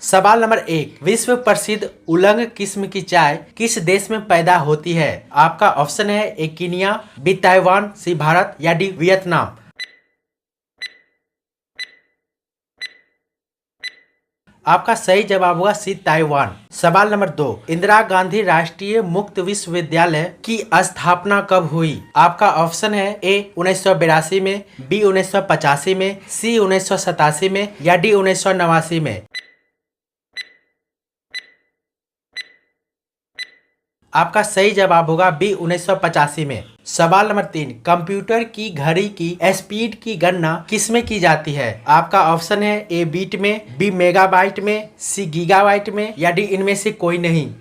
सवाल नंबर 1, विश्व प्रसिद्ध उलंग किस्म की चाय किस देश में पैदा होती है? आपका ऑप्शन है ए कीनिया, बी ताइवान, सी भारत या डी वियतनाम। आपका सही जवाब होगा सी ताइवान। सवाल नंबर 2, इंदिरा गांधी राष्ट्रीय मुक्त विश्वविद्यालय की स्थापना कब हुई? आपका ऑप्शन है ए 1982 में, बी 1985 में, सी 1987 में या डी 1989 में। आपका सही जवाब होगा बी 1985 में। सवाल नंबर 3, कंप्यूटर की घड़ी की स्पीड की गणना किसमें की जाती है? आपका ऑप्शन है ए बीट में, बी मेगाबाइट में, सी गीगाबाइट में या डी इनमें से कोई नहीं।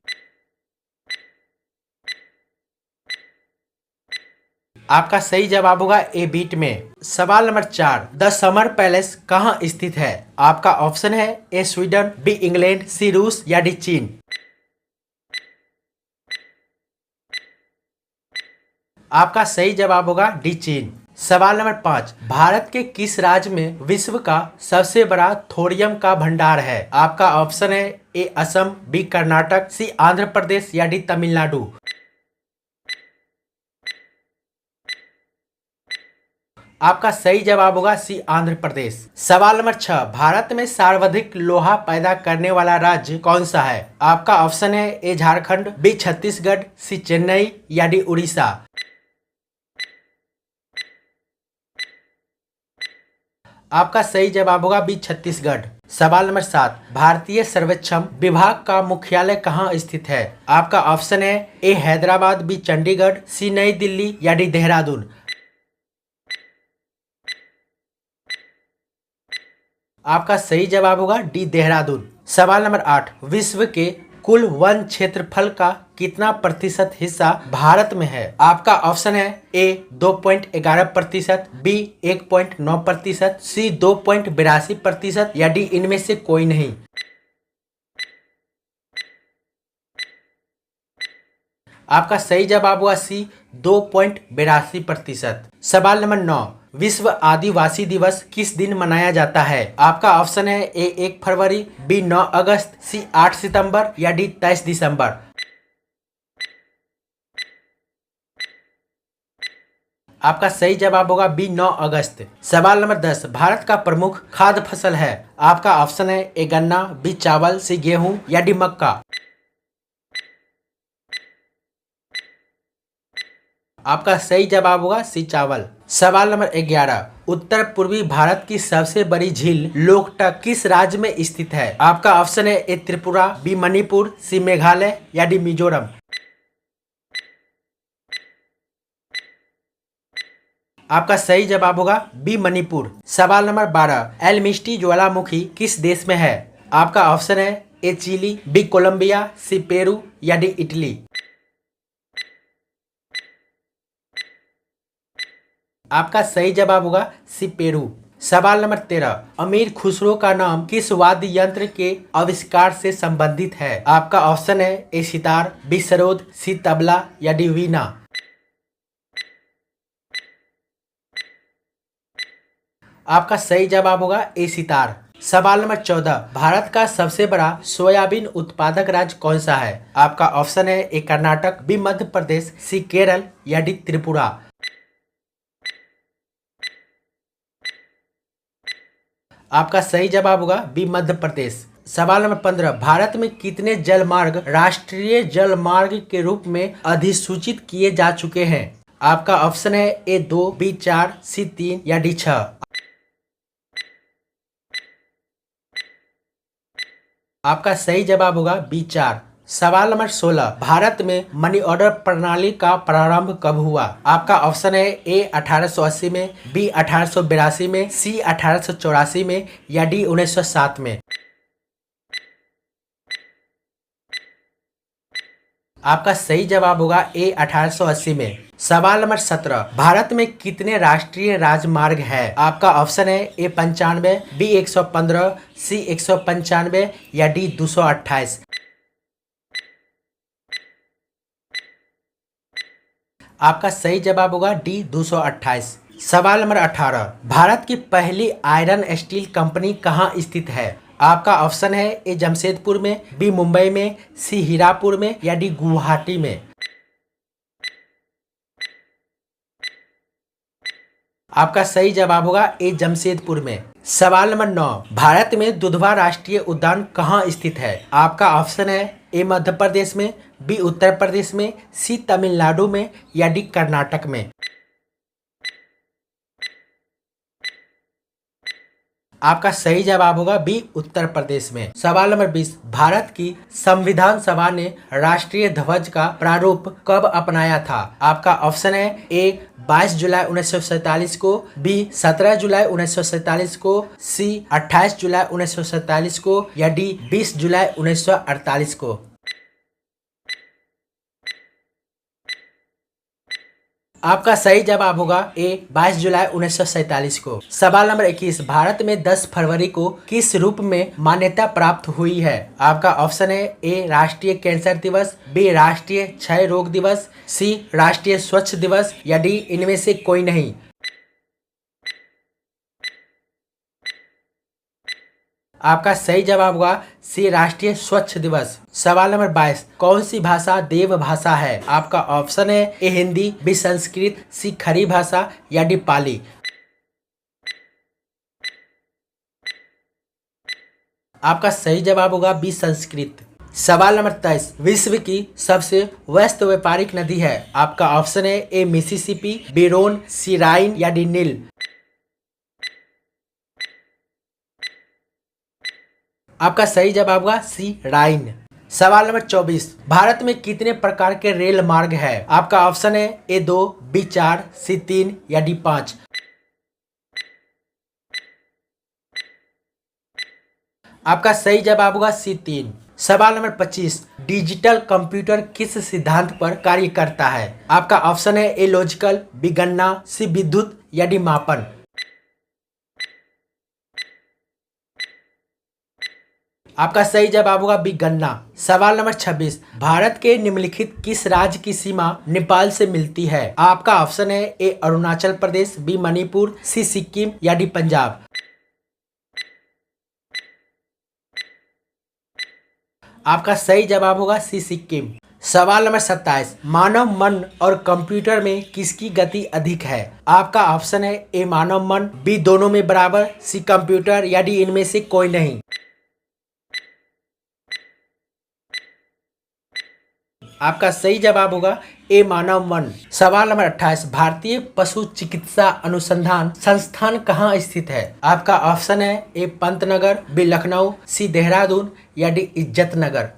आपका सही जवाब होगा ए बीट में। सवाल नंबर 4, द समर पैलेस कहाँ स्थित है? आपका ऑप्शन है ए स्वीडन, बी इंग्लैंड, सी रूस या डी चीन। आपका सही जवाब होगा डी चीन। सवाल नंबर 5, भारत के किस राज्य में विश्व का सबसे बड़ा थोरियम का भंडार है? आपका ऑप्शन है ए असम, बी कर्नाटक, सी आंध्र प्रदेश या डी तमिलनाडु। आपका सही जवाब होगा सी आंध्र प्रदेश। सवाल नंबर 6, भारत में सर्वाधिक लोहा पैदा करने वाला राज्य कौन सा है? आपका ऑप्शन है ए झारखंड, बी छत्तीसगढ़, सी चेन्नई या डी उड़ीसा। आपका सही जवाब होगा बी छत्तीसगढ़। सवाल नंबर 7, भारतीय सर्वेक्षण विभाग का मुख्यालय कहाँ स्थित है? आपका ऑप्शन है ए हैदराबाद, बी चंडीगढ़, सी नई दिल्ली या डी देहरादून। आपका सही जवाब होगा डी देहरादून। सवाल नंबर 8, विश्व के कुल वन क्षेत्रफल का कितना प्रतिशत हिस्सा भारत में है? आपका ऑप्शन है ए 2.11%, बी 1.9%, सी 2.82% या डी इनमें से कोई नहीं। आपका सही जवाब हुआ सी 2.82%। सवाल नंबर 9, विश्व आदिवासी दिवस किस दिन मनाया जाता है? आपका ऑप्शन है ए 1 फरवरी, बी 9 अगस्त, सी 8 सितंबर या डी 23 दिसंबर। आपका सही जवाब होगा बी 9 अगस्त। सवाल नंबर 10, भारत का प्रमुख खाद्य फसल है? आपका ऑप्शन है ए गन्ना, बी चावल, सी गेहूं या डी मक्का। आपका सही जवाब होगा सी चावल। सवाल नंबर 11, उत्तर पूर्वी भारत की सबसे बड़ी झील लोकटक किस राज्य में स्थित है? आपका ऑप्शन है ए त्रिपुरा, बी मणिपुर, सी मेघालय या डी मिजोरम। आपका सही जवाब होगा बी मणिपुर। सवाल नंबर 12, एल्मिस्टी ज्वालामुखी किस देश में है? आपका ऑप्शन है ए चिली, बी कोलंबिया, सी पेरू या डी इटली। आपका सही जवाब होगा सी पेरू। सवाल नंबर 13, अमीर खुसरो का नाम किस वाद्य यंत्र के आविष्कार से संबंधित है? आपका ऑप्शन है ए सितार, बी सरोद, सी तबला या डी वीणा। आपका सही जवाब होगा ए सितार। सवाल नंबर 14, भारत का सबसे बड़ा सोयाबीन उत्पादक राज्य कौन सा है? आपका ऑप्शन है ए कर्नाटक, बी मध्य प्रदेश, सी केरल या डी त्रिपुरा। आपका सही जवाब होगा बी मध्य प्रदेश। सवाल नंबर 15, भारत में कितने जलमार्ग राष्ट्रीय जलमार्ग के रूप में अधिसूचित किए जा चुके हैं? आपका ऑप्शन है ए 2, बी 4, सी 3 या डी 6। आपका सही जवाब होगा बी 4। सवाल नंबर 16, भारत में मनी ऑर्डर प्रणाली का प्रारंभ कब हुआ? आपका ऑप्शन है ए 1880 में, बी 1882 में, सी 1884 में या डी 1907 में। आपका सही जवाब होगा ए 1880 में। सवाल नंबर 17, भारत में कितने राष्ट्रीय राजमार्ग है? आपका ऑप्शन है ए 95, बी 115, सी 195 या डी 228। आपका सही जवाब होगा डी 228। सवाल नंबर 18, भारत की पहली आयरन स्टील कंपनी कहाँ स्थित है? आपका ऑप्शन है ए जमशेदपुर में, बी मुंबई में, सी हीरापुर में या डी गुवाहाटी में। आपका सही जवाब होगा ए जमशेदपुर में। सवाल नंबर 9, भारत में दुधवा राष्ट्रीय उद्यान कहाँ स्थित है? आपका ऑप्शन है ए मध्य प्रदेश में, बी उत्तर प्रदेश में, सी तमिलनाडु में या डी कर्नाटक में। आपका सही जवाब होगा बी उत्तर प्रदेश में। सवाल नंबर 20, भारत की संविधान सभा ने राष्ट्रीय ध्वज का प्रारूप कब अपनाया था? आपका ऑप्शन है ए 22 जुलाई 1947 को, बी 17 जुलाई 1947 को, सी 28 जुलाई 1947 को या डी 20 जुलाई 1948 को। आपका सही जवाब होगा ए 22 जुलाई 1947 को। सवाल नंबर 21, भारत में 10 फरवरी को किस रूप में मान्यता प्राप्त हुई है? आपका ऑप्शन है ए राष्ट्रीय कैंसर दिवस, बी राष्ट्रीय क्षय रोग दिवस, सी राष्ट्रीय स्वच्छ दिवस या डी इनमें से कोई नहीं। आपका सही जवाब होगा सी राष्ट्रीय स्वच्छ दिवस। सवाल नंबर 22, कौन सी भाषा देव भाषा है? आपका ऑप्शन है ए हिंदी, बी संस्कृत, सी खड़ी भाषा या डी पाली। आपका सही जवाब होगा बी संस्कृत। सवाल नंबर 23, विश्व की सबसे व्यस्त व्यापारिक नदी है? आपका ऑप्शन है ए मिसिसिपी, बी रोन, सी राइन या डी नील। आपका सही जवाब होगा सी राइन। सवाल नंबर 24, भारत में कितने प्रकार के रेल मार्ग है? आपका ऑप्शन है ए 2, बी 4, सी 3 या डी 5। आपका सही जवाब होगा सी 3। सवाल नंबर 25, डिजिटल कंप्यूटर किस सिद्धांत पर कार्य करता है? आपका ऑप्शन है ए लॉजिकल, बी गणना, सी विद्युत या डी मापन। आपका सही जवाब होगा बी गन्ना। सवाल नंबर 26, भारत के निम्नलिखित किस राज्य की सीमा नेपाल से मिलती है? आपका ऑप्शन है ए अरुणाचल प्रदेश, बी मणिपुर, सी सिक्किम या डी पंजाब। आपका सही जवाब होगा सी सिक्किम। सवाल नंबर 27, मानव मन और कंप्यूटर में किसकी गति अधिक है? आपका ऑप्शन है ए मानव मन, बी दोनों में बराबर, सी कंप्यूटर या डी इनमें से कोई नहीं। आपका सही जवाब होगा ए मानव मन। सवाल नंबर 28, भारतीय पशु चिकित्सा अनुसंधान संस्थान कहाँ स्थित है? आपका ऑप्शन है ए पंतनगर, बी लखनऊ, सी देहरादून या डी इज्जत नगर।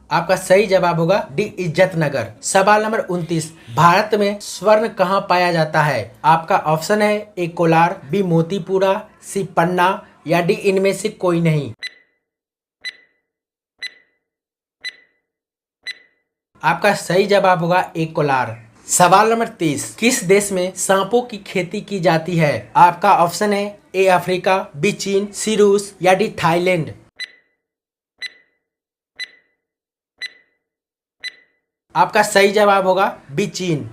आपका सही जवाब होगा डी इज्जत नगर। सवाल नंबर 29, भारत में स्वर्ण कहाँ पाया जाता है? आपका ऑप्शन है ए कोलार, बी मोतीपुरा, सी पन्ना या डी इनमें से कोई नहीं। आपका सही जवाब होगा ए कोलार। सवाल नंबर 30, किस देश में सांपों की खेती की जाती है? आपका ऑप्शन है ए अफ्रीका, बी चीन, सी रूस या डी थाईलैंड। आपका सही जवाब होगा बी चीन।